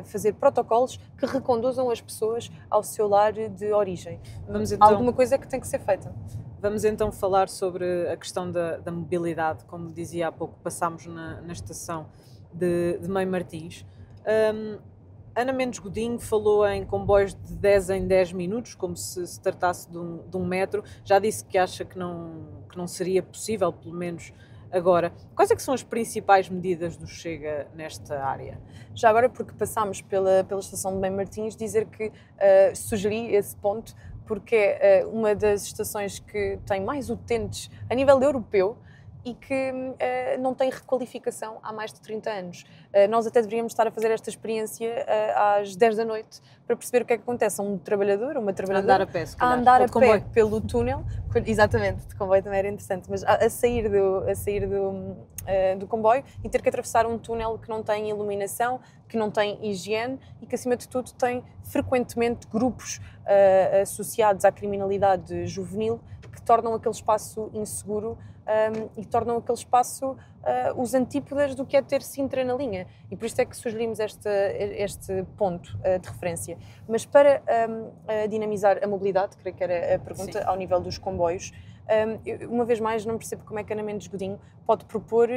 fazer protocolos que reconduzam as pessoas ao seu lar de origem. Alguma coisa que tem que ser feita. Vamos então falar sobre a questão da mobilidade. Como dizia há pouco, passámos na estação de Mãe Martins. Ana Mendes Godinho falou em comboios de 10 em 10 minutos, como se tratasse de um metro. Já disse que acha que não seria possível, pelo menos agora. Quais é que são as principais medidas do Chega nesta área? Já agora, porque passámos pela estação de Mãe Martins, dizer que sugeri esse ponto, porque é uma das estações que tem mais utentes a nível europeu e que não tem requalificação há mais de 30 anos. Nós até deveríamos estar a fazer esta experiência às 10 da noite para perceber o que é que acontece a um trabalhador, uma trabalhadora, andar a pé, se calhar. A andar a pé pelo túnel, exatamente, de comboio também era interessante, mas a sair do comboio e ter que atravessar um túnel que não tem iluminação, que não tem higiene e que, acima de tudo, tem frequentemente grupos associados à criminalidade juvenil que tornam aquele espaço inseguro e tornam aquele espaço os antípodas do que é ter Sintra na linha. E por isto é que sugerimos este ponto de referência. Mas para dinamizar a mobilidade, creio que era a pergunta, sim, ao nível dos comboios, uma vez mais não percebo como é que Ana Mendes Godinho pode propor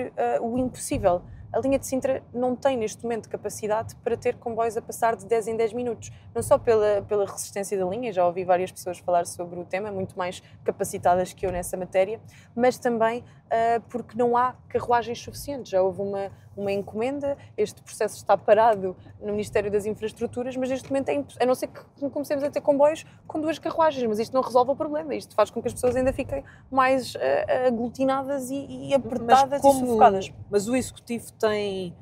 o impossível. A linha de Sintra não tem neste momento capacidade para ter comboios a passar de 10 em 10 minutos. Não só pela resistência da linha, já ouvi várias pessoas falar sobre o tema, muito mais capacitadas que eu nessa matéria, mas também porque não há carruagens suficientes. Já houve uma encomenda, este processo está parado no Ministério das Infraestruturas, mas neste momento a não ser que comecemos a ter comboios com 2 carruagens, mas isto não resolve o problema, isto faz com que as pessoas ainda fiquem mais aglutinadas e apertadas e sufocadas. Mas o Executivo tem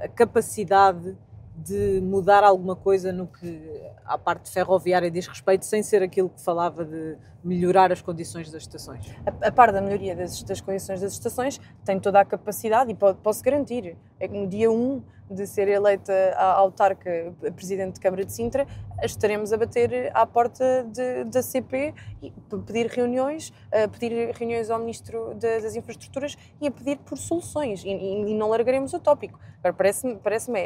a capacidade de mudar alguma coisa no que à parte ferroviária diz respeito, sem ser aquilo que falava de melhorar as condições das estações? A par da melhoria das condições das estações, tem toda a capacidade e posso garantir, é que no dia 1 de ser eleita a autarca Presidente de Câmara de Sintra, estaremos a bater à porta da CP e pedir reuniões ao Ministro das Infraestruturas e a pedir por soluções e não largaremos o tópico. Agora, parece-me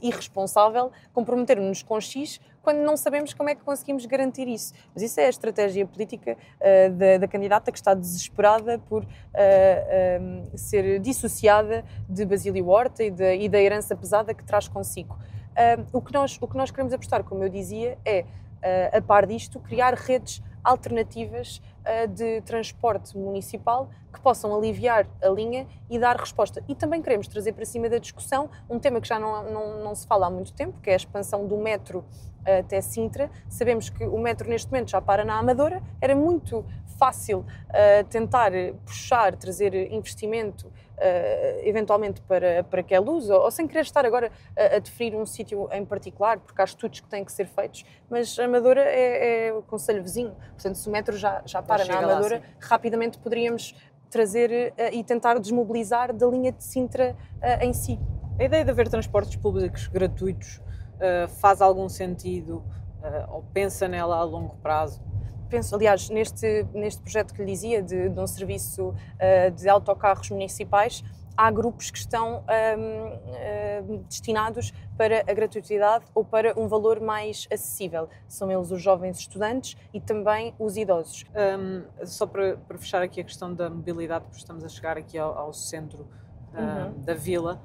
irresponsável comprometermos-nos com X quando não sabemos como é que conseguimos garantir isso. Mas isso é a estratégia política da candidata que está desesperada por ser dissociada de Basílio Horta e da herança pesada que traz consigo. O que nós queremos apostar, como eu dizia, é, a par disto, criar redes alternativas de transporte municipal que possam aliviar a linha e dar resposta. E também queremos trazer para cima da discussão um tema que já não se fala há muito tempo, que é a expansão do metro até Sintra. Sabemos que o metro neste momento já para na Amadora, era muito fácil tentar puxar, trazer investimento eventualmente para Queluz, ou sem querer estar agora a definir um sítio em particular, porque há estudos que têm que ser feitos, mas a Amadora é o concelho vizinho, portanto se o metro já para na Amadora, rapidamente poderíamos trazer e tentar desmobilizar da linha de Sintra em si. A ideia de haver transportes públicos gratuitos faz algum sentido ou pensa nela a longo prazo? Penso, aliás, neste projeto que lhe dizia, de um serviço de autocarros municipais, há grupos que estão destinados para a gratuidade ou para um valor mais acessível. São eles os jovens estudantes e também os idosos. Só para fechar aqui a questão da mobilidade, porque estamos a chegar aqui ao centro da vila,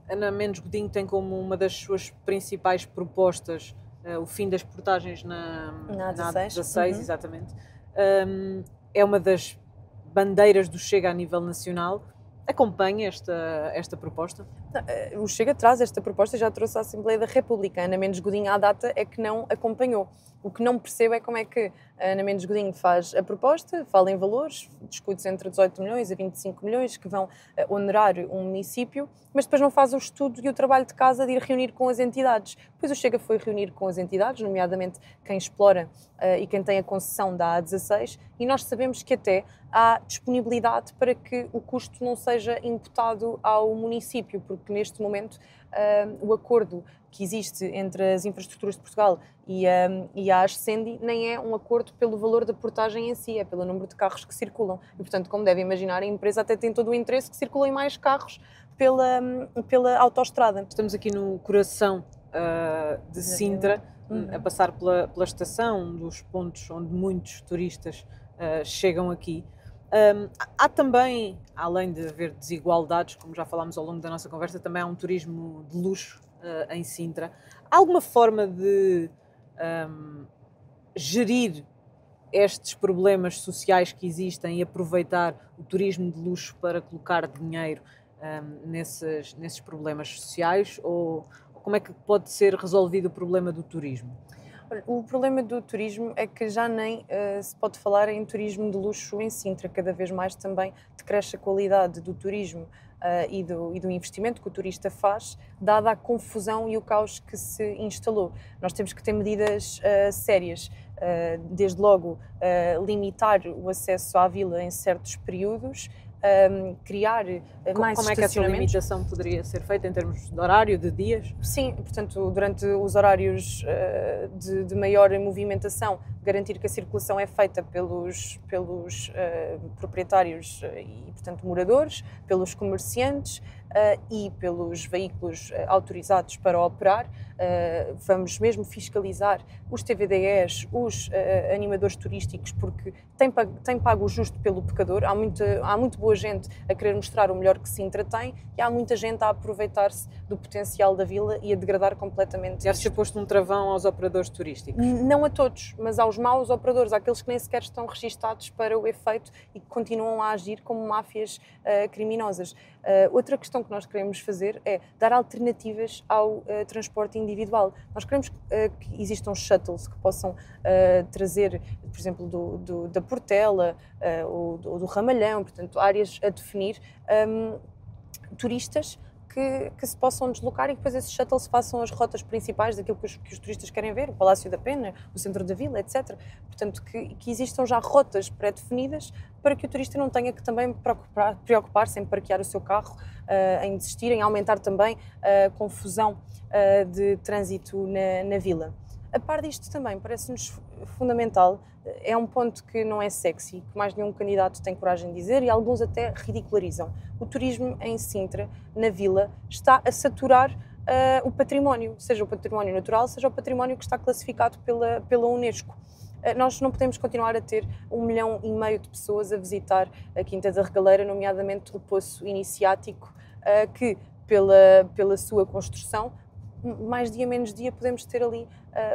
Ana Mendes Godinho tem como uma das suas principais propostas o fim das portagens na A16, exatamente. É uma das bandeiras do Chega a nível nacional. Acompanha esta proposta? O Chega traz esta proposta, já trouxe à Assembleia da República. A Ana Mendes Godinho, à data, é que não acompanhou. O que não percebo é como é que a Ana Mendes Godinho faz a proposta, fala em valores, discute-se entre 18 milhões a 25 milhões que vão onerar um município, mas depois não faz o estudo e o trabalho de casa de ir reunir com as entidades. Depois o Chega foi reunir com as entidades, nomeadamente quem explora e quem tem a concessão da A16, e nós sabemos que até há disponibilidade para que o custo não seja imputado ao município, porque neste momento o acordo que existe entre as infraestruturas de Portugal e a Ascendi nem é um acordo pelo valor da portagem em si, é pelo número de carros que circulam. E, portanto, como devem imaginar, a empresa até tem todo o interesse que circulem mais carros pela autoestrada. Estamos aqui no coração de Sintra, a passar pela estação, um dos pontos onde muitos turistas chegam aqui. Há também, além de haver desigualdades, como já falámos ao longo da nossa conversa, também há um turismo de luxo em Sintra. Há alguma forma de gerir estes problemas sociais que existem e aproveitar o turismo de luxo para colocar dinheiro nesses problemas sociais? Ou como é que pode ser resolvido o problema do turismo? O problema do turismo é que já nem se pode falar em turismo de luxo em Sintra. Cada vez mais também decresce a qualidade do turismo e do investimento que o turista faz, dada a confusão e o caos que se instalou. Nós temos que ter medidas sérias, desde logo limitar o acesso à vila em certos períodos, criar mais Como é que essa limitação poderia ser feita em termos de horário, de dias? Sim, portanto, durante os horários de maior movimentação, garantir que a circulação é feita pelos proprietários e, portanto, moradores, pelos comerciantes e pelos veículos autorizados para operar. Vamos mesmo fiscalizar os TVDEs, os animadores turísticos, porque têm pago o justo pelo pecador. Há muito boa gente a querer mostrar o melhor que Sintra tem e há muita gente a aproveitar-se do potencial da vila e a degradar completamente. Deve ser posto um travão aos operadores turísticos? Não a todos, mas aos maus operadores, àqueles que nem sequer estão registados para o efeito e que continuam a agir como máfias criminosas. Outra questão que nós queremos fazer é dar alternativas ao transporte individual. Nós queremos que existam shuttles que possam trazer, por exemplo, da Portela ou do Ramalhão, portanto, áreas a definir, turistas que se possam deslocar e que depois esses shuttles façam as rotas principais daquilo que os turistas querem ver, o Palácio da Pena, o centro da vila, etc. Portanto, que existam já rotas pré-definidas para que o turista não tenha que também preocupar-se em parquear o seu carro, em desistir, em aumentar também a confusão de trânsito na vila. A par disto também, parece-nos fundamental, é um ponto que não é sexy, que mais nenhum candidato tem coragem de dizer e alguns até ridicularizam. O turismo em Sintra, na vila, está a saturar o património, seja o património natural, seja o património que está classificado pela Unesco. Nós não podemos continuar a ter 1,5 milhão de pessoas a visitar a Quinta da Regaleira, nomeadamente o Poço Iniciático, que pela sua construção, mais dia menos dia podemos ter ali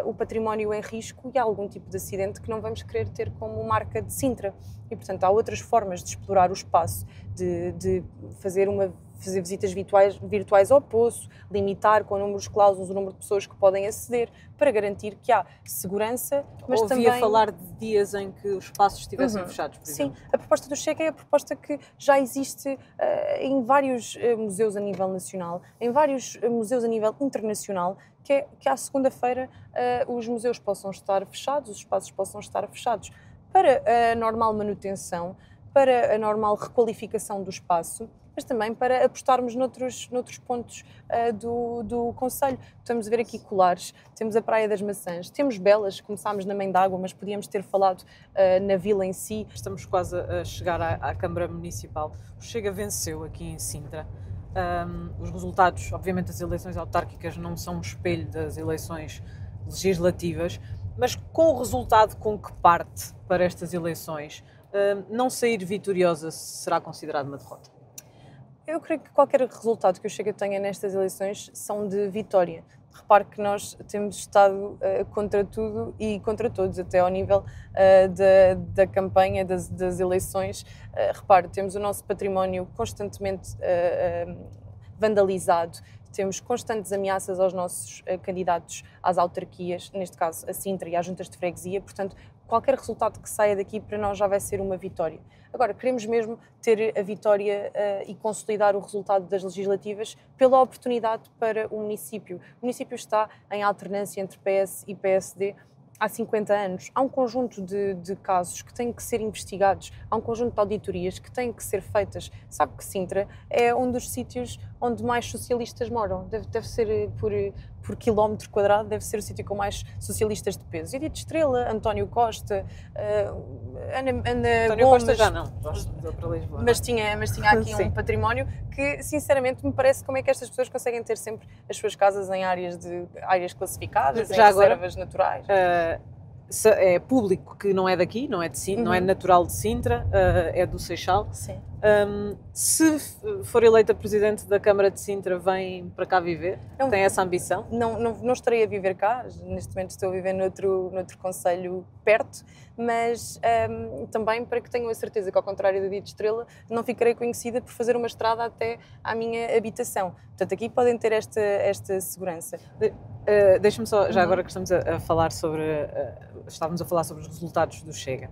o património em risco e há algum tipo de acidente que não vamos querer ter como marca de Sintra. E, portanto, há outras formas de explorar o espaço, de fazer visitas virtuais ao poço, limitar com números clausos o número de pessoas que podem aceder, para garantir que há segurança, mas também... Ouvia falar de dias em que os espaços estivessem fechados, por exemplo. Sim, a proposta do Chega é a proposta que já existe em vários museus a nível nacional, em vários museus a nível internacional, que à segunda-feira os museus possam estar fechados, os espaços possam estar fechados para a normal manutenção, para a normal requalificação do espaço, mas também para apostarmos noutros pontos do concelho. Estamos a ver aqui Colares, temos a Praia das Maçãs, temos Belas, começámos na Mãe d'Água, mas podíamos ter falado na vila em si. Estamos quase a chegar à Câmara Municipal. O Chega venceu aqui em Sintra. Os resultados, obviamente, das eleições autárquicas não são um espelho das eleições legislativas, mas com o resultado com que parte para estas eleições, não sair vitoriosa será considerado uma derrota? Eu creio que qualquer resultado que o Chega tenha nestas eleições são de vitória. Repare que nós temos estado contra tudo e contra todos, até ao nível da campanha, das eleições. Repare, temos o nosso património constantemente vandalizado. Temos constantes ameaças aos nossos candidatos às autarquias, neste caso a Sintra e às juntas de freguesia, portanto, qualquer resultado que saia daqui para nós já vai ser uma vitória. Agora, queremos mesmo ter a vitória e consolidar o resultado das legislativas pela oportunidade para o município. O município está em alternância entre PS e PSD há 50 anos. Há um conjunto de casos que têm que ser investigados, há um conjunto de auditorias que têm que ser feitas. Sabe que Sintra é um dos sítios onde mais socialistas moram. Deve ser por quilómetro quadrado, deve ser o sítio com mais socialistas de peso. Edith Estrela, António Costa, Ana António Gomes... Costa já não, gosto de ir para Lisboa. Mas tinha aqui um património que, sinceramente, me parece como é que estas pessoas conseguem ter sempre as suas casas em áreas classificadas, Já em agora, reservas naturais. É público que não é daqui, não é de Sintra, não é natural de Sintra, é do Seixal. Sim. Se for eleita Presidente da Câmara de Sintra, vem para cá viver? Tem essa ambição? Não estarei a viver cá, neste momento estou a viver noutro concelho perto, mas também para que tenham a certeza que, ao contrário da Edith Estrela, não ficarei conhecida por fazer uma estrada até à minha habitação. Portanto, aqui podem ter esta segurança. Deixa-me só, já agora que estamos a falar sobre... estávamos a falar sobre os resultados do Chega.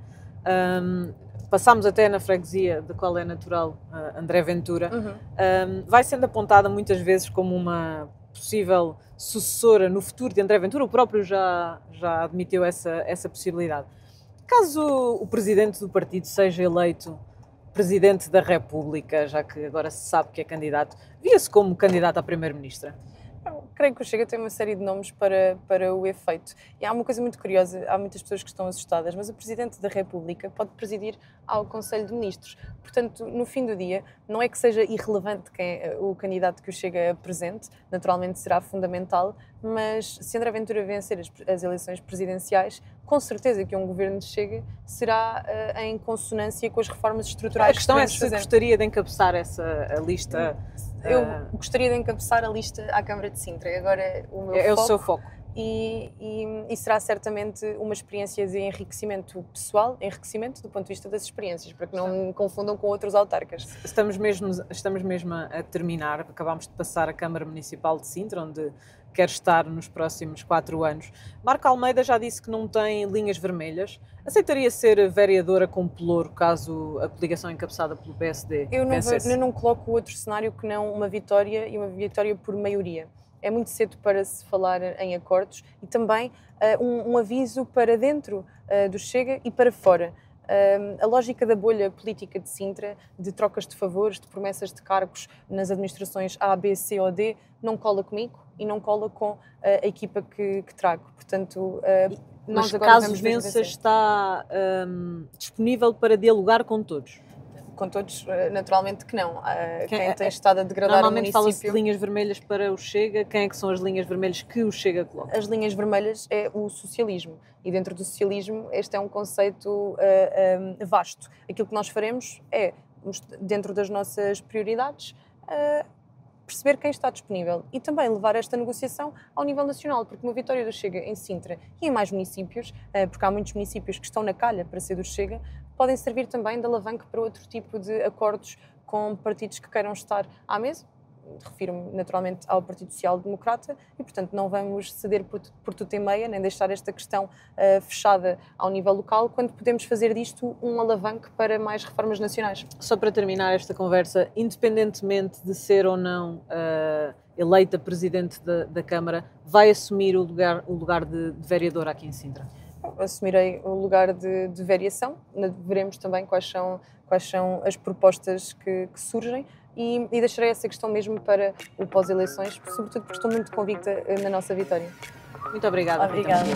Passámos até na freguesia da qual é natural André Ventura. Vai sendo apontada muitas vezes como uma possível sucessora no futuro de André Ventura. O próprio já admitiu essa possibilidade. Caso o presidente do partido seja eleito presidente da República, já que agora se sabe que é candidato, via-se como candidato a primeiro-ministra? Creio que o Chega tem uma série de nomes para o efeito. E há uma coisa muito curiosa, há muitas pessoas que estão assustadas, mas o Presidente da República pode presidir ao Conselho de Ministros. Portanto, no fim do dia, não é que seja irrelevante o candidato que o Chega apresente, naturalmente será fundamental, mas se André Ventura vencer as eleições presidenciais, com certeza que um governo de Chega será em consonância com as reformas estruturais. A questão é se gostaria de encabeçar a lista. Eu gostaria de encabeçar a lista à Câmara de Sintra. Agora o meu foco, o seu foco. E será certamente uma experiência de enriquecimento pessoal, enriquecimento do ponto de vista das experiências, para que não me confundam com outros autarcas. Estamos mesmo a terminar, acabámos de passar a Câmara Municipal de Sintra, onde quer estar nos próximos 4 anos. Marco Almeida já disse que não tem linhas vermelhas. Aceitaria ser vereadora com pelouro caso a coligação encabeçada pelo PSD vencesse? Eu não coloco outro cenário que não uma vitória, e uma vitória por maioria. É muito cedo para se falar em acordos e também um aviso para dentro do Chega e para fora. A lógica da bolha política de Sintra, de trocas de favores, de promessas de cargos nas administrações A, B, C ou D, não cola comigo e não cola com a equipa que trago. Portanto, mas caso vença, está disponível para dialogar com todos? Com todos, naturalmente que não. Quem tem estado a degradar o município... Normalmente fala-se de linhas vermelhas para o Chega. Quem é que são as linhas vermelhas que o Chega coloca? As linhas vermelhas é o socialismo. E dentro do socialismo este é um conceito vasto. Aquilo que nós faremos é, dentro das nossas prioridades, perceber quem está disponível e também levar esta negociação ao nível nacional, porque uma vitória do Chega em Sintra e em mais municípios, porque há muitos municípios que estão na calha para ser do Chega, podem servir também de alavanca para outro tipo de acordos com partidos que queiram estar à mesa. Refiro-me naturalmente ao Partido Social Democrata e, portanto, não vamos ceder por tudo em meia, nem deixar esta questão fechada ao nível local, quando podemos fazer disto um alavanque para mais reformas nacionais. Só para terminar esta conversa, independentemente de ser ou não eleita Presidente da Câmara, vai assumir o lugar de vereadora aqui em Sintra? Assumirei o lugar de variação, veremos também quais são as propostas que surgem e deixarei essa questão mesmo para o pós-eleições, sobretudo porque estou muito convicta na nossa vitória. Muito obrigada. Obrigada.